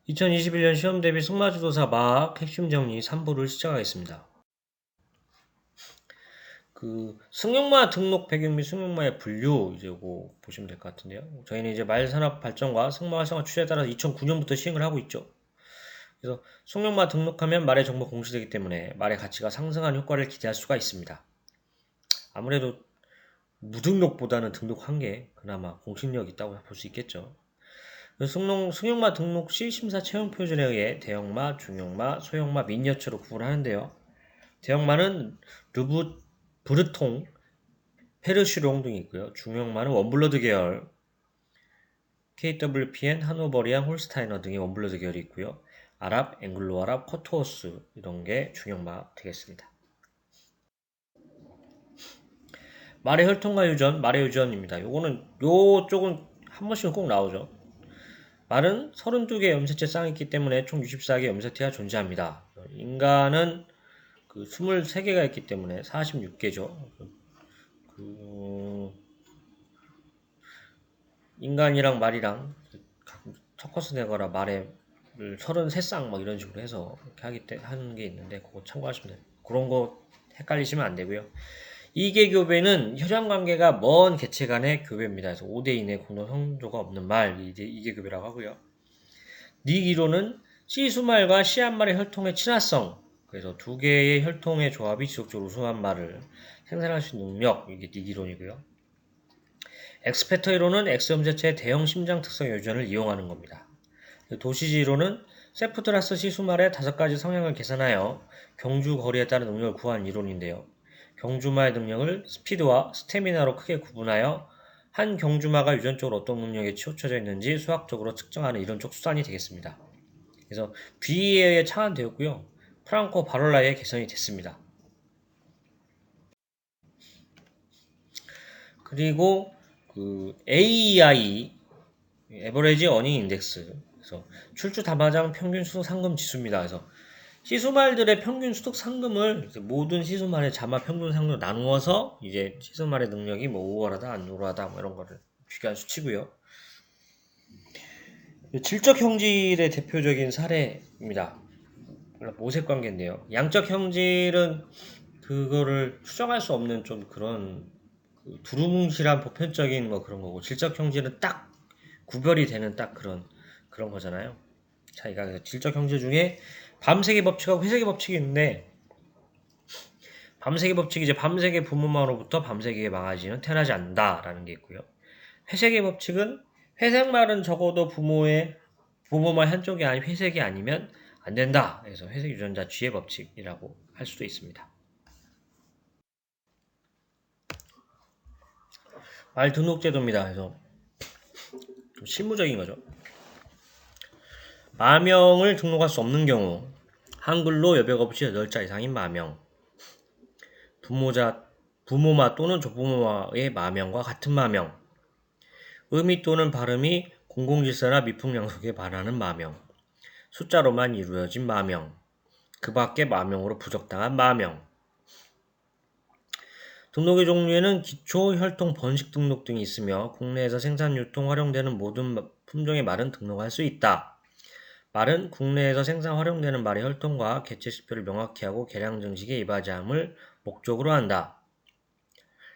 2021년 시험 대비 승마주도사 마학 핵심 정리 3부를 시작하겠습니다. 승용마 등록 배경 및 승용마의 분류 이제 요거 보시면 될 것 같은데요. 저희는 이제 말산업 발전과 승마 활성화 추세에 따라서 2009년부터 시행을 하고 있죠. 그래서 승용마 등록하면 말의 정보 공시되기 때문에 말의 가치가 상승하는 효과를 기대할 수가 있습니다. 아무래도 무등록보다는 등록한 게 그나마 공신력 있다고 볼 수 있겠죠. 승용마 등록 시 심사 채용 표준에 의해 대형마, 중형마, 소형마, 미니어처로 구분하는데요. 대형마는 르부, 브르통, 페르슈롱 등이 있고요. 중형마는 원블러드 계열, KWPN, 하노버리안, 홀스타이너 등의 원블러드 계열이 있고요. 아랍, 앵글로 아랍, 커트호스 이런 게 중형마 되겠습니다. 말의 혈통과 유전, 말의 유전입니다. 요쪽은 한 번씩은 꼭 나오죠. 말은 32개의 염색체 쌍이 있기 때문에 총 64개의 염색체가 존재합니다. 인간은 23개가 있기 때문에 46개죠. 인간이랑 말이랑 섞어서 내거나 말에 33쌍 막 이런 식으로 해서 이렇게 하는 게 있는데 그거 참고하시면 돼요. 그런 거 헷갈리시면 안 되고요. 이계 교배는 혈연 관계가 먼 개체 간의 교배입니다. 그래서 5대 이내 공동 성조가 없는 말 이계 교배라고 하고요. 닉 이론은 C수말과 C한말의 혈통의 친화성, 그래서 두 개의 혈통의 조합이 지속적으로 우수한 말을 생산할 수 있는 능력, 이게 닉 이론이고요. 엑스페터 이론은 X염제체의 대형 심장 특성 유전을 이용하는 겁니다. 도시지 이론은 세프트라스 C수말의 5가지 성향을 계산하여 경주 거리에 따른 능력을 구하는 이론인데요. 경주마의 능력을 스피드와 스태미나로 크게 구분하여 한 경주마가 유전적으로 어떤 능력에 치우쳐져 있는지 수학적으로 측정하는 이론적 수단이 되겠습니다. 그래서 귀에 의해 창안되었고요. 프랑코 바롤라에 개선이 됐습니다. 그리고 AEI 에버리지 어닝 인덱스, 그래서 출주 담화장 평균 수득 상금 지수입니다. 그래서 시수말들의 평균 수득 상금을 모든 시수말의 자마 평균 상금으로 나누어서 이제 시수말의 능력이 뭐 우월하다 안 우월하다 뭐 이런 거를 비교한 수치고요. 질적 형질의 대표적인 사례입니다. 모색 관계인데요. 양적 형질은 그거를 추정할 수 없는 좀 그런 두루뭉실한 보편적인 뭐 그런 거고, 질적 형질은 딱 구별이 되는 딱 그런 거잖아요. 차이가. 그래서 질적 형질 중에 밤세기 법칙하고 회색의 법칙이 있는데, 밤세기 법칙이 이제 밤세기 부모마로부터 밤세기에 망아지는 태어나지 않는다라는 게 있고요. 회색의 법칙은 회색말은 적어도 부모말 한쪽이 아닌 회색이 아니면 안 된다. 그래서 회색 유전자 쥐의 법칙이라고 할 수도 있습니다. 말 등록 제도입니다. 그래서 좀 실무적인 거죠. 마명을 등록할 수 없는 경우, 한글로 여백 없이 8자 이상인 마명, 부모마 또는 조부모마의 마명과 같은 마명, 의미 또는 발음이 공공질서나 미풍양속에 반하는 마명, 숫자로만 이루어진 마명, 그 밖의 마명으로 부적당한 마명. 등록의 종류에는 기초, 혈통, 번식 등록 등이 있으며 국내에서 생산, 유통, 활용되는 모든 품종의 말은 등록할 수 있다. 말은 국내에서 생산, 활용되는 말의 혈통과 개체 지표를 명확히 하고 개량 정식에 이바지 함을 목적으로 한다.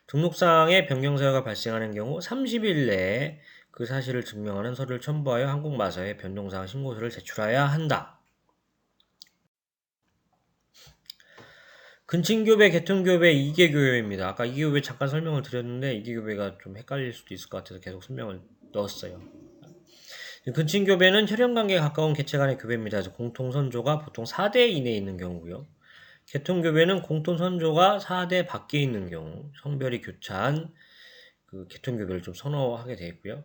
등록사항의 변경 사유가 발생하는 경우 30일 내에 그 사실을 증명하는 서류를 첨부하여 한국마사에 변동사항 신고서를 제출해야 한다. 근친교배, 개통교배, 이계교배입니다. 아까 이계교배 잠깐 설명을 드렸는데 이계교배가 좀 헷갈릴 수도 있을 것 같아서 계속 설명을 넣었어요. 근친교배는 혈연관계에 가까운 개체 간의 교배입니다. 그래서 공통선조가 보통 4대 이내에 있는 경우고요. 개통교배는 공통선조가 4대 밖에 있는 경우, 성별이 교차한 개통교배를 좀 선호하게 되어 있고요.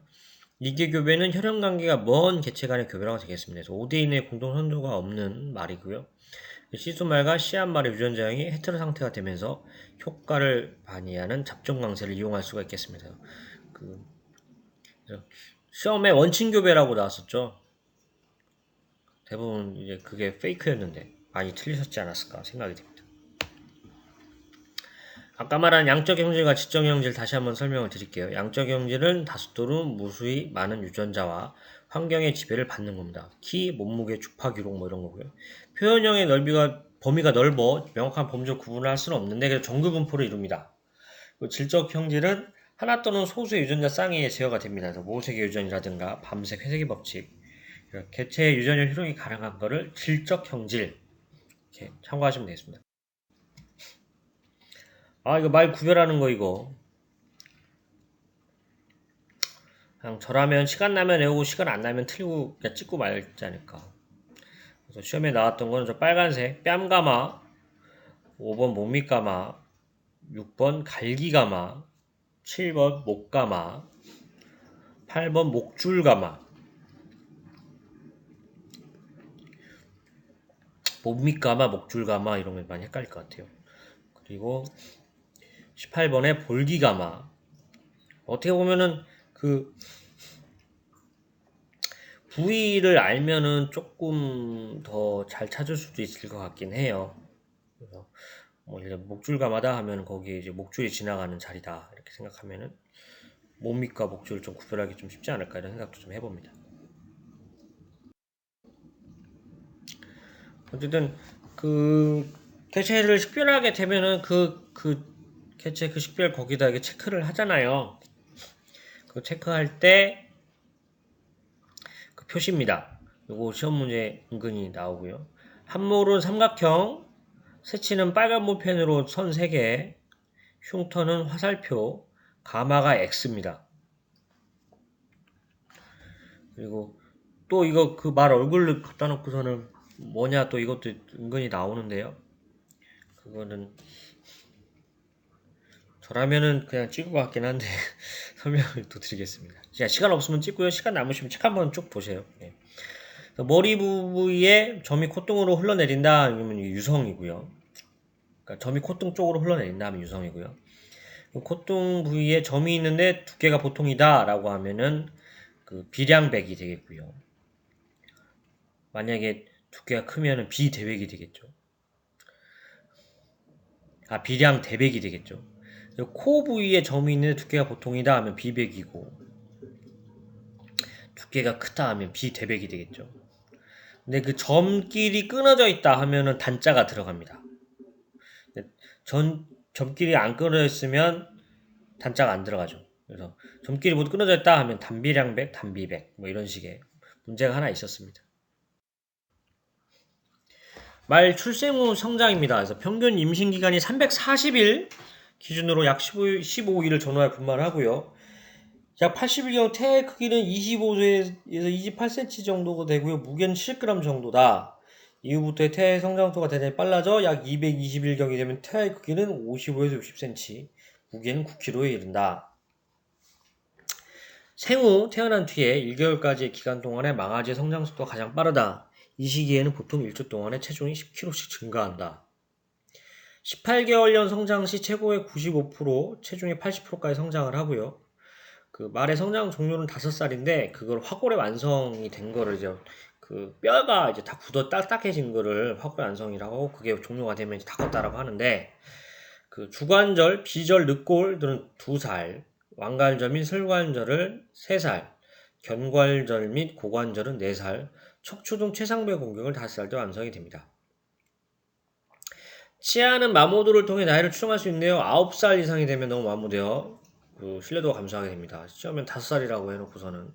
이계교배는 혈연관계가 먼 개체 간의 교배라고 되겠습니다. 그래서 5대 이내에 공통선조가 없는 말이고요. 시수말과 씨앗말의 유전자형이 헤테로 상태가 되면서 효과를 발휘하는 잡종강세를 이용할 수가 있겠습니다. 시험에 원친교배라고 나왔었죠. 대부분 이제 그게 페이크였는데 많이 틀리셨지 않았을까 생각이 됩니다. 아까 말한 양적 형질과 지적 형질 다시 한번 설명을 드릴게요. 양적 형질은 다수토로 무수히 많은 유전자와 환경의 지배를 받는 겁니다. 키, 몸무게, 주파 기록 뭐 이런 거고요. 표현형의 범위가 넓어 명확한 범위적 구분을 할 수는 없는데 그래서 정규 분포를 이룹니다. 질적 형질은 하나 또는 소수의 유전자 쌍이에 제어가 됩니다. 그래서 모색의 유전이라든가 밤색 회색의 법칙, 개체의 유전자 효력이 가능한 거를 질적 형질 이렇게 참고하시면 되겠습니다. 이거 말 구별하는 거 이거 그냥 저라면 시간 나면 외우고 시간 안 나면 틀고 그냥 찍고 말지 않을까. 그래서 시험에 나왔던 거는 저 빨간색 뺨가마, 5번 목밑가마, 6번 갈기가마, 7번 목가마, 8번 목줄가마. 목밑가마, 목줄가마 이런 게 많이 헷갈릴 것 같아요. 그리고 18번에 볼기가마. 어떻게 보면은 그 부위를 알면은 조금 더 잘 찾을 수도 있을 것 같긴 해요. 그래서 뭐 이제 목줄가마다 하면 거기에 이제 목줄이 지나가는 자리다 이렇게 생각하면은 몸밑과 목줄을 좀 구별하기 좀 쉽지 않을까 이런 생각도 좀 해봅니다. 어쨌든 그 개체를 식별하게 되면은 그 개체 그 식별 거기다 이게 체크를 하잖아요. 그 체크할 때 그 표시입니다. 요거 시험 문제 은근히 나오고요. 함몰은 삼각형, 새치는 빨간 볼펜으로 선 3개, 흉터는 화살표, 가마가 X입니다. 그리고 또 이거 그 말 얼굴을 갖다 놓고서는 뭐냐 또 이것도 은근히 나오는데요. 그거는 저라면은 그냥 찍을 것 같긴 한데 설명을 또 드리겠습니다. 시간 없으면 찍고요. 시간 남으시면 책 한번 쭉 보세요. 네. 머리 부위에 점이 콧등으로 흘러내린다 하면 유성이고요. 그러니까 점이 콧등 쪽으로 흘러내린다 하면 유성이고요. 콧등 부위에 점이 있는데 두께가 보통이다 라고 하면은 그 비량백이 되겠고요. 만약에 두께가 크면은 비대백이 되겠죠. 비량대백이 되겠죠. 코 부위에 점이 있는데 두께가 보통이다 하면 비백이고 두께가 크다 하면 비대백이 되겠죠. 근데 그 점끼리 끊어져 있다 하면은 단자가 들어갑니다. 점끼리 안 끊어져 있으면 단자가 안 들어가죠. 그래서 점끼리 모두 끊어져 있다 하면 단비량백, 단비백 뭐 이런 식의 문제가 하나 있었습니다. 말 출생 후 성장입니다. 그래서 평균 임신 기간이 340일 기준으로 약 15일을 전후에 분만하고요. 약 80일 경우 태의 크기는 25에서 28cm 정도가 되고요. 무게는 7g 정도다. 이후부터의 태의 성장속도가 대단히 빨라져 약 220일 경이 되면 태의 크기는 55에서 60cm, 무게는 9kg에 이른다. 생후 태어난 뒤에 1개월까지의 기간 동안에 망아지의 성장속도가 가장 빠르다. 이 시기에는 보통 1주 동안에 체중이 10kg씩 증가한다. 18개월년 성장 시 최고의 95%, 체중의 80%까지 성장을 하고요. 그 말의 성장 종료는 5살인데 그걸 화골의 완성이 된 거를 이제 그 뼈가 이제 다 굳어 딱딱해진 거를 화골의 완성이라고 하고 그게 종료가 되면 이제 다 컸다라고 하는데 그 주관절, 비절, 늑골들은 2살, 왕관절 및 슬관절을 3살, 견관절 및 고관절은 4살, 척추 등 최상부의 공격을 5살 때 완성이 됩니다. 치아는 마모도를 통해 나이를 추정할 수 있는데요. 9살 이상이 되면 너무 마모되어 그 신뢰도가 감소하게 됩니다. 시험엔 5살이라고 해놓고서는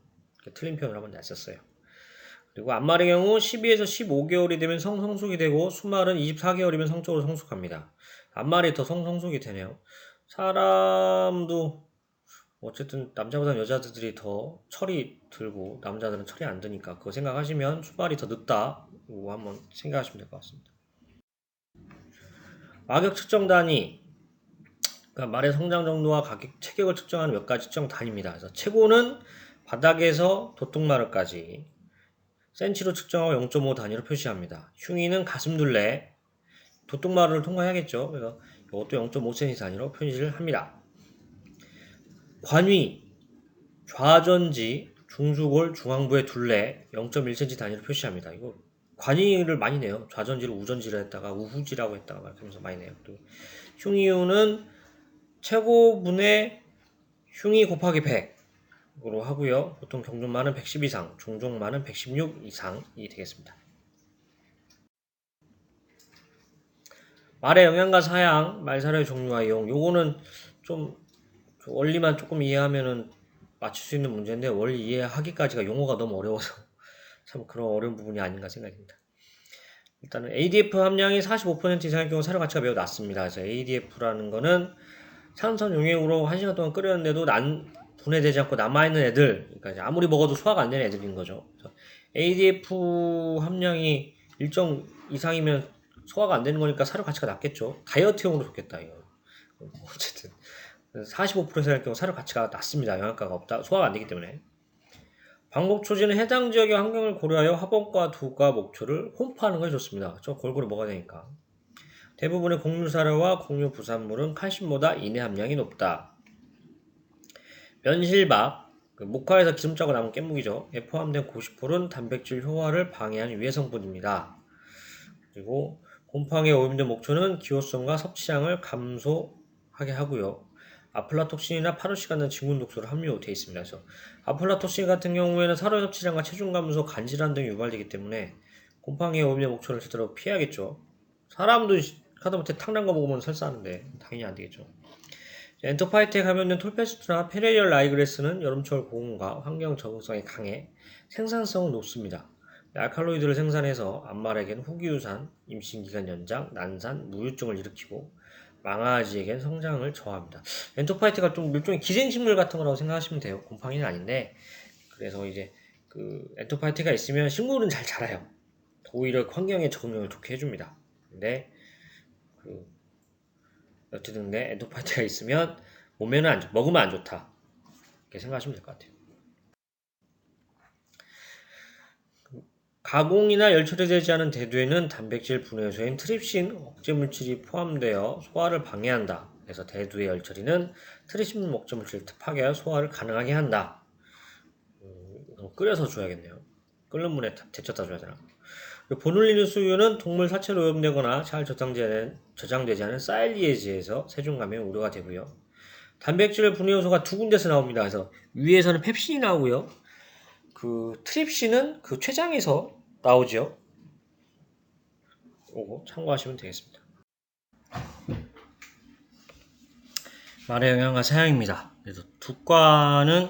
틀린 표현을 한번 냈었어요. 그리고 앞말의 경우 12에서 15개월이 되면 성성숙이 되고 수말은 24개월이면 성적으로 성숙합니다. 앞말이 더 성성숙이 되네요. 사람도 어쨌든 남자보다 여자들이 더 철이 들고 남자들은 철이 안 드니까 그거 생각하시면 수말이 더 늦다 이거 한번 생각하시면 될 것 같습니다. 가격 측정 단위 그러니까 말의 성장 정도와 가격 체격을 측정하는 몇 가지 측정 단위입니다. 그래서 최고는 바닥에서 도통마루까지 센치로 측정하고 0.5 단위로 표시합니다. 흉위는 가슴둘레, 도통마루를 통과해야겠죠. 그래서 이것도 0.5cm 단위로 표시를 합니다. 관위, 좌전지, 중수골, 중앙부의 둘레 0.1cm 단위로 표시합니다. 이거 관위를 많이 내요. 좌전지를 우전지를 했다가 우후지라고 했다가 막 그러면서 많이 내요. 또 흉위우는 최고분의 흉위 곱하기 100 으로 하고요. 보통 경종말은 110 이상, 종종말은 116 이상이 되겠습니다. 말의 영양과 사양, 말사료의 종류와 이용. 요거는 좀 원리만 조금 이해하면은 맞출 수 있는 문제인데 원리 이해하기까지가 용어가 너무 어려워서 참 그런 어려운 부분이 아닌가 생각합니다. 일단은 ADF 함량이 45% 이상의 경우 사료 가치가 매우 낮습니다. 그래서 ADF라는 거는 산성 용액으로 1시간 동안 끓였는데도 분해되지 않고 남아있는 애들, 그러니까 이제 아무리 먹어도 소화가 안 되는 애들인 거죠. ADF 함량이 일정 이상이면 소화가 안 되는 거니까 사료 가치가 낮겠죠. 다이어트용으로 좋겠다, 이거. 어쨌든 45% 이상의 경우 사료 가치가 낮습니다. 영양가가 없다. 소화가 안 되기 때문에. 방목 초지는 해당 지역의 환경을 고려하여 화분과 두과 목초를 홈파하는 것이 좋습니다. 저 골고루 먹어야 되니까. 대부분의 곡류 사료와 곡류 부산물은 칼슘보다 인해 함량이 높다. 면실밥, 목화에서 기름 짜고 남은 깻묵이죠. 에 포함된 고시폴은 단백질 효화를 방해하는 유해 성분입니다. 그리고 곰팡이에 오염된 목초는 기호성과 섭취량을 감소하게 하고요. 아플라톡신이나 파루시 같은 진균 독소를 함유되어 있습니다. 그래서 아플라톡신 같은 경우에는 사료 섭취량과 체중 감소, 간질환 등이 유발되기 때문에 곰팡이에 오염된 목초를 제대로 피해야겠죠. 사람도 하다못해 탕난 거 먹으면 설사하는데 당연히 안 되겠죠. 엔터파이트에 감염된 톨페스트나 페레리얼 라이그레스는 여름철 고온과 환경 적응성이 강해 생산성은 높습니다. 알칼로이드를 생산해서 암말에겐 후기유산, 임신기간 연장, 난산, 무유증을 일으키고 망아지에겐 성장을 저하합니다. 엔터파이트가 좀 일종의 기생식물 같은 거라고 생각하시면 돼요. 곰팡이는 아닌데 그래서 이제 그 엔터파이트가 있으면 식물은 잘 자라요. 오히려 환경에 적응력을 좋게 해줍니다. 근데 그 어쨌든 엔터파이트가 있으면 몸에는 먹으면 안 좋다. 이렇게 생각하시면 될 것 같아요. 가공이나 열처리되지 않은 대두에는 단백질 분해 요소인 트립신 억제 물질이 포함되어 소화를 방해한다. 그래서 대두의 열처리는 트립신 억제 물질을 파괴하여 소화를 가능하게 한다. 끓여서 줘야겠네요. 끓는 물에 데쳤다 줘야 되나? 보눌리누 수유는 동물 사체로 오염되거나 잘 저장되지 않은 사일리에지에서 세균 감염 우려가 되고요. 단백질 분해 요소가 두 군데서 나옵니다. 그래서 위에서는 펩신이 나오고요. 그 트립신은 그 췌장에서 나오죠. 이거 참고하시면 되겠습니다. 말의 영양과 사양입니다. 그래서 두 과는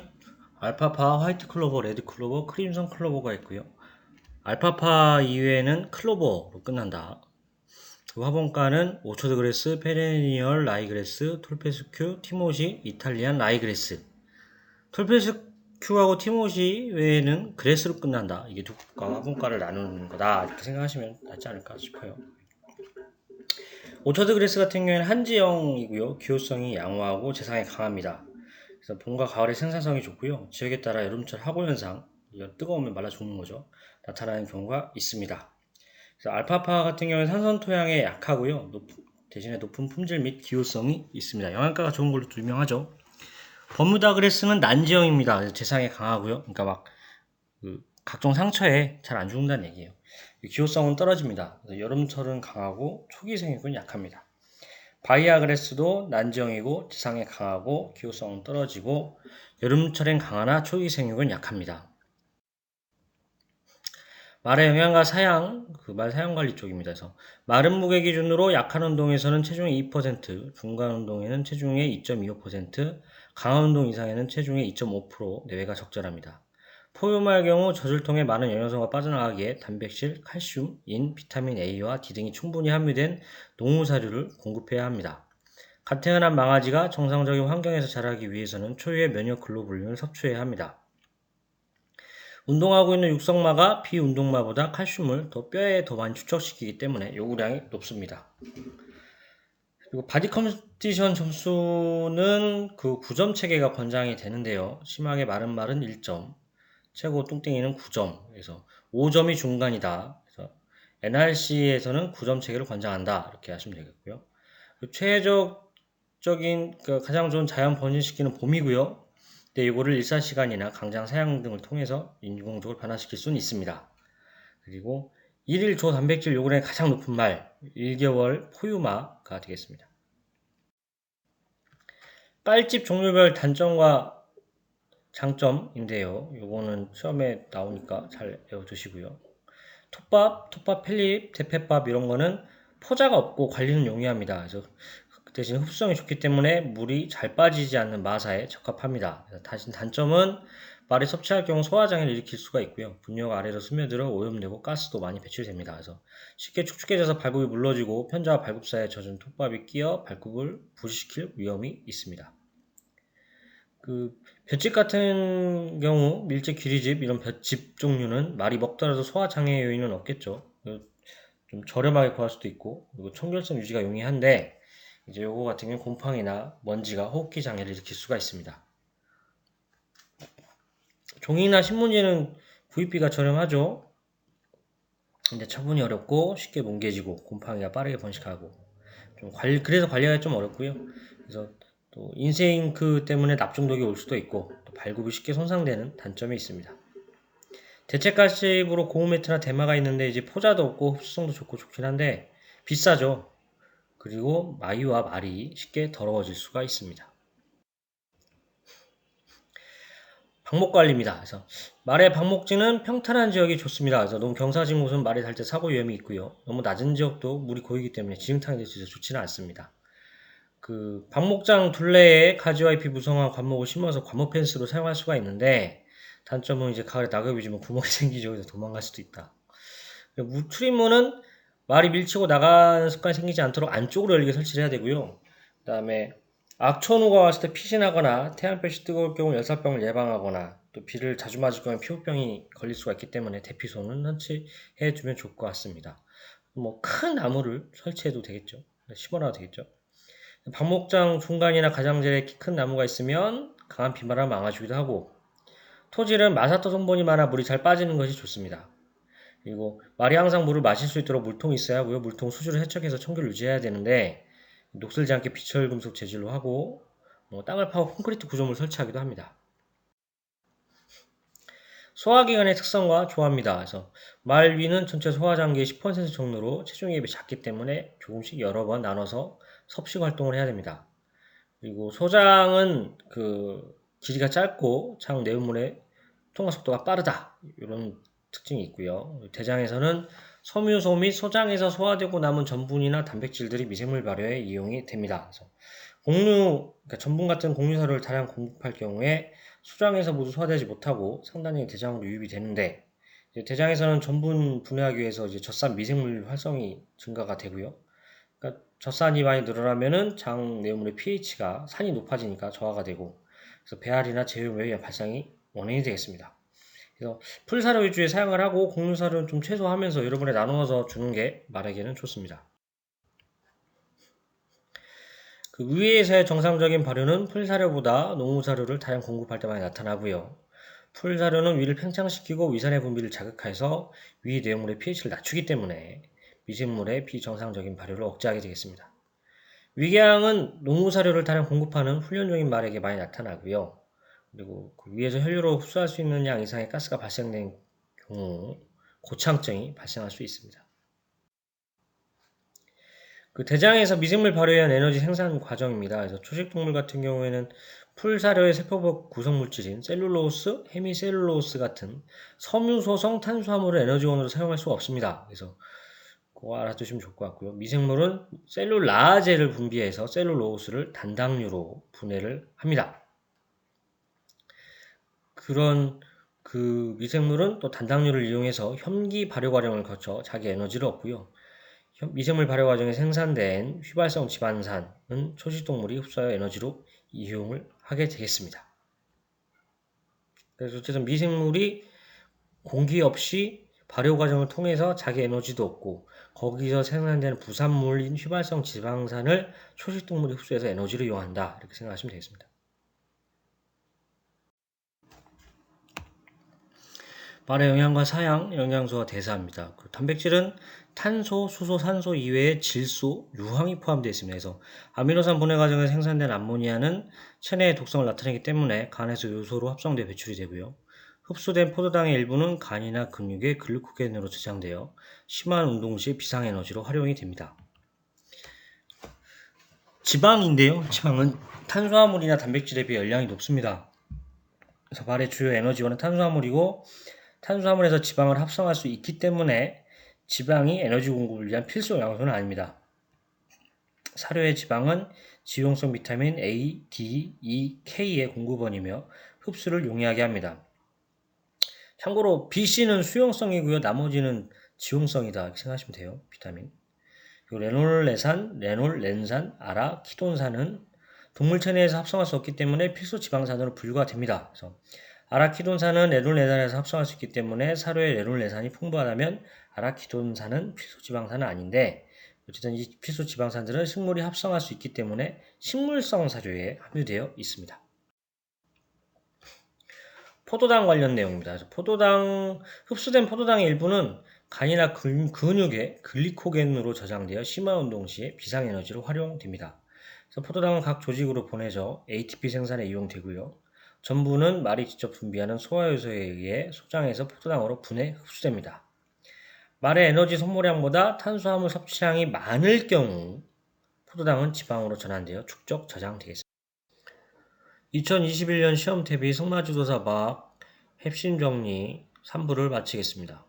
알파파, 화이트 클로버, 레드 클로버, 크림son 클로버가 있고요. 알파파 이외에는 클로버로 끝난다. 그 화분과는 오초드그레스, 페레니얼 라이그레스, 톨페스큐, 티모시, 이탈리안 라이그레스. 톨페스큐하고 티모시 외에는 그레스로 끝난다. 이게 두 화분과를 나누는 거다. 이렇게 생각하시면 낫지 않을까 싶어요. 오초드그레스 같은 경우에는 한지형이고요. 기호성이 양호하고 재상에 강합니다. 그래서 봄과 가을에 생산성이 좋고요. 지역에 따라 여름철 하고현상, 뜨거우면 말라 죽는 거죠. 나타나는 경우가 있습니다. 그래서 알파파 같은 경우는 산성 토양에 약하고요. 대신에 높은 품질 및 기호성이 있습니다. 영양가가 좋은 걸로 유명하죠. 버뮤다 그레스는 난지형입니다. 재상에 강하고요. 그러니까 막 각종 상처에 잘 안 죽는다는 얘기예요. 기호성은 떨어집니다. 여름철은 강하고 초기 생육은 약합니다. 바이아 그레스도 난지형이고 지상에 강하고 기호성은 떨어지고 여름철엔 강하나 초기 생육은 약합니다. 말의 영양과 사양, 말 사양 관리 쪽입니다. 그래서 마른 무게 기준으로 약한 운동에서는 체중의 2%, 중간 운동에는 체중의 2.25%, 강한 운동 이상에는 체중의 2.5% 내외가 적절합니다. 포유마의 경우 젖을 통해 많은 영양소가 빠져나가기에 단백질, 칼슘, 인, 비타민 A와 D 등이 충분히 함유된 농우사료를 공급해야 합니다. 갓 태어난 망아지가 정상적인 환경에서 자라기 위해서는 초유의 면역 글로불린을 섭취해야 합니다. 운동하고 있는 육성마가 비운동마보다 칼슘을 뼈에 더 많이 축적시키기 때문에 요구량이 높습니다. 그리고 바디 컨디션 점수는 그 9점 체계가 권장이 되는데요. 심하게 마른 말은 1점, 최고 뚱땡이는 9점, 그래서 5점이 중간이다. 그래서 NRC에서는 9점 체계를 권장한다. 이렇게 하시면 되겠고요. 최적적인 가장 좋은 자연 번식 시기는 봄이고요. 근데 이거를 일사시간이나 강장 사양 등을 통해서 인공적으로 변화시킬 수는 있습니다. 그리고 1일 조 단백질 요구량이 가장 높은 말 1개월 포유마가 되겠습니다. 깔집 종류별 단점과 장점인데요. 요거는 시험에 나오니까 잘 외워두시고요. 톱밥, 펠립, 대패밥 이런 거는 포자가 없고 관리는 용이합니다. 그래서 그 대신 흡수성이 좋기 때문에 물이 잘 빠지지 않는 마사에 적합합니다. 다신 단점은 말이 섭취할 경우 소화장애를 일으킬 수가 있고요. 분뇨가 아래로 스며들어 오염되고 가스도 많이 배출됩니다. 그래서 쉽게 축축해져서 발굽이 물러지고 편자와 발굽 사이에 젖은 톱밥이 끼어 발굽을 부식시킬 위험이 있습니다. 그 볏짚 같은 경우 밀짚, 귀리짚 이런 볏짚 종류는 말이 먹더라도 소화장애 요인은 없겠죠. 좀 저렴하게 구할 수도 있고 그리고 청결성 유지가 용이한데 이제 요거 같은 경우는 곰팡이나 먼지가 호흡기 장애를 일으킬 수가 있습니다. 종이나 신문지는 구입비가 저렴하죠. 근데 처분이 어렵고 쉽게 뭉개지고 곰팡이가 빠르게 번식하고 그래서 관리하기 좀 어렵고요. 그래서 또 인쇄잉크 때문에 납종독이 올 수도 있고 또 발굽이 쉽게 손상되는 단점이 있습니다. 대체가십으로 고무 매트나 대마가 있는데 이제 포자도 없고 흡수성도 좋고 좋긴 한데 비싸죠. 그리고 마유와 말이 쉽게 더러워질 수가 있습니다. 방목관리입니다. 그래서 말의 방목지는 평탄한 지역이 좋습니다. 그래서 너무 경사진 곳은 말이 달 때 사고 위험이 있고요. 너무 낮은 지역도 물이 고이기 때문에 지중탕이 될 수 있어서 좋지는 않습니다. 그 방목장 둘레에 가지와 잎이 무성한 관목을 심어서 관목 펜스로 사용할 수가 있는데 단점은 이제 가을에 낙엽이 지면 구멍이 생기죠. 그래서 도망갈 수도 있다. 출입문은 말이 밀치고 나가는 습관이 생기지 않도록 안쪽으로 열게 설치를 해야 되고요. 그 다음에 악천후가 왔을 때 핏이 나거나 태양볕이 뜨거울 경우 열사병을 예방하거나 또 비를 자주 맞을 경우 피부병이 걸릴 수가 있기 때문에 대피소는 설치해 주면 좋을 것 같습니다. 뭐 큰 나무를 설치해도 되겠죠. 심어놔도 되겠죠. 방목장 중간이나 가장자리에 키 큰 나무가 있으면 강한 비바람을 막아주기도 하고 토질은 마사토 성분이 많아 물이 잘 빠지는 것이 좋습니다. 그리고 말이 항상 물을 마실 수 있도록 물통이 있어야 하고요. 물통 수주를 세척해서 청결을 유지해야 되는데 녹슬지 않게 비철금속 재질로 하고 땅을 파고 콘크리트 구조물 설치하기도 합니다. 소화기관의 특성과 조화입니다. 그래서 말 위는 전체 소화장기의 10% 정도로 체중에 비해 작기 때문에 조금씩 여러 번 나눠서 섭식 활동을 해야 됩니다. 그리고 소장은 그 길이가 짧고 장 내분물의 통과 속도가 빠르다. 이런 특징이 있고요. 대장에서는 섬유소 및 소장에서 소화되고 남은 전분이나 단백질들이 미생물 발효에 이용이 됩니다. 그래서 그러니까 전분 같은 곡류사료를 다량 공급할 경우에 소장에서 모두 소화되지 못하고 상당히 대장으로 유입이 되는데 대장에서는 전분 분해하기 위해서 이제 젖산 미생물 활성이 증가가 되고요. 그러니까 젖산이 많이 늘어나면은 장 내용물의 pH가 산이 높아지니까 저하가 되고 그래서 배앓이나 제후멸의 발생이 원인이 되겠습니다. 그래서 풀사료 위주의 사용을 하고 곡류사료는 좀 최소화하면서 여러 번에 나누어서 주는 게 말에게는 좋습니다. 그 위에서의 정상적인 발효는 풀사료보다 농우사료를 다량 공급할 때 많이 나타나고요. 풀사료는 위를 팽창시키고 위산의 분비를 자극해서 위 내용물의 pH를 낮추기 때문에 미생물의 비정상적인 발효를 억제하게 되겠습니다. 위궤양은 농우사료를 다량 공급하는 훈련종인 말에게 많이 나타나고요. 그리고 그 위에서 혈류로 흡수할 수 있는 양 이상의 가스가 발생된 경우 고창증이 발생할 수 있습니다. 그 대장에서 미생물 발효에 의한 에너지 생산 과정입니다. 그래서 초식동물 같은 경우에는 풀사료의 세포적 구성물질인 셀룰로스, 헤미셀룰로스 같은 섬유소성 탄수화물을 에너지원으로 사용할 수가 없습니다. 그래서 그거 알아두시면 좋을 것 같고요. 미생물은 셀룰라제를 분비해서 셀룰로스를 단당류로 분해를 합니다. 그런 그 미생물은 또 단당류를 이용해서 혐기 발효 과정을 거쳐 자기 에너지를 얻고요. 미생물 발효 과정에 생산된 휘발성 지방산은 초식동물이 흡수하여 에너지로 이용을 하게 되겠습니다. 그래서 어쨌든 미생물이 공기 없이 발효 과정을 통해서 자기 에너지도 얻고 거기서 생산되는 부산물인 휘발성 지방산을 초식동물이 흡수해서 에너지로 이용한다. 이렇게 생각하시면 되겠습니다. 말의 영양과 사양, 영양소와 대사입니다. 단백질은 탄소, 수소, 산소 이외에 질소, 유황이 포함되어 있습니다. 그래서 아미노산 분해 과정에 생산된 암모니아는 체내의 독성을 나타내기 때문에 간에서 요소로 합성되어 배출이 되고요. 흡수된 포도당의 일부는 간이나 근육에 글루코겐으로 저장되어 심한 운동 시 비상에너지로 활용이 됩니다. 지방인데요. 지방은 탄수화물이나 단백질에 비해 열량이 높습니다. 그래서 말의 주요 에너지원은 탄수화물이고 탄수화물에서 지방을 합성할 수 있기 때문에 지방이 에너지 공급을 위한 필수 영양소는 아닙니다. 사료의 지방은 지용성 비타민 A, D, E, K의 공급원이며 흡수를 용이하게 합니다. 참고로 B, C는 수용성이고요. 나머지는 지용성이다 이렇게 생각하시면 돼요. 비타민. 그리고 레놀레산, 레놀렌산, 아라키돈산은 동물체 내에서 합성할 수 없기 때문에 필수 지방산으로 분류가 됩니다. 그래서 아라키돈산은 레놀레산에서 합성할 수 있기 때문에 사료에 레놀레산이 풍부하다면 아라키돈산은 필수 지방산은 아닌데 어쨌든 이 필수 지방산들은 식물이 합성할 수 있기 때문에 식물성 사료에 함유되어 있습니다. 포도당 관련 내용입니다. 그래서 흡수된 포도당의 일부는 간이나 근육에 글리코겐으로 저장되어 심화 운동 시에 비상에너지로 활용됩니다. 그래서 포도당은 각 조직으로 보내져 ATP 생산에 이용되고요. 전부는 말이 직접 분비하는 소화효소에 의해 소장에서 포도당으로 분해 흡수됩니다. 말의 에너지 소모량보다 탄수화물 섭취량이 많을 경우 포도당은 지방으로 전환되어 축적 저장되겠습니다. 2021년 시험 대비 승마지도사 막 핵심 정리 3부를 마치겠습니다.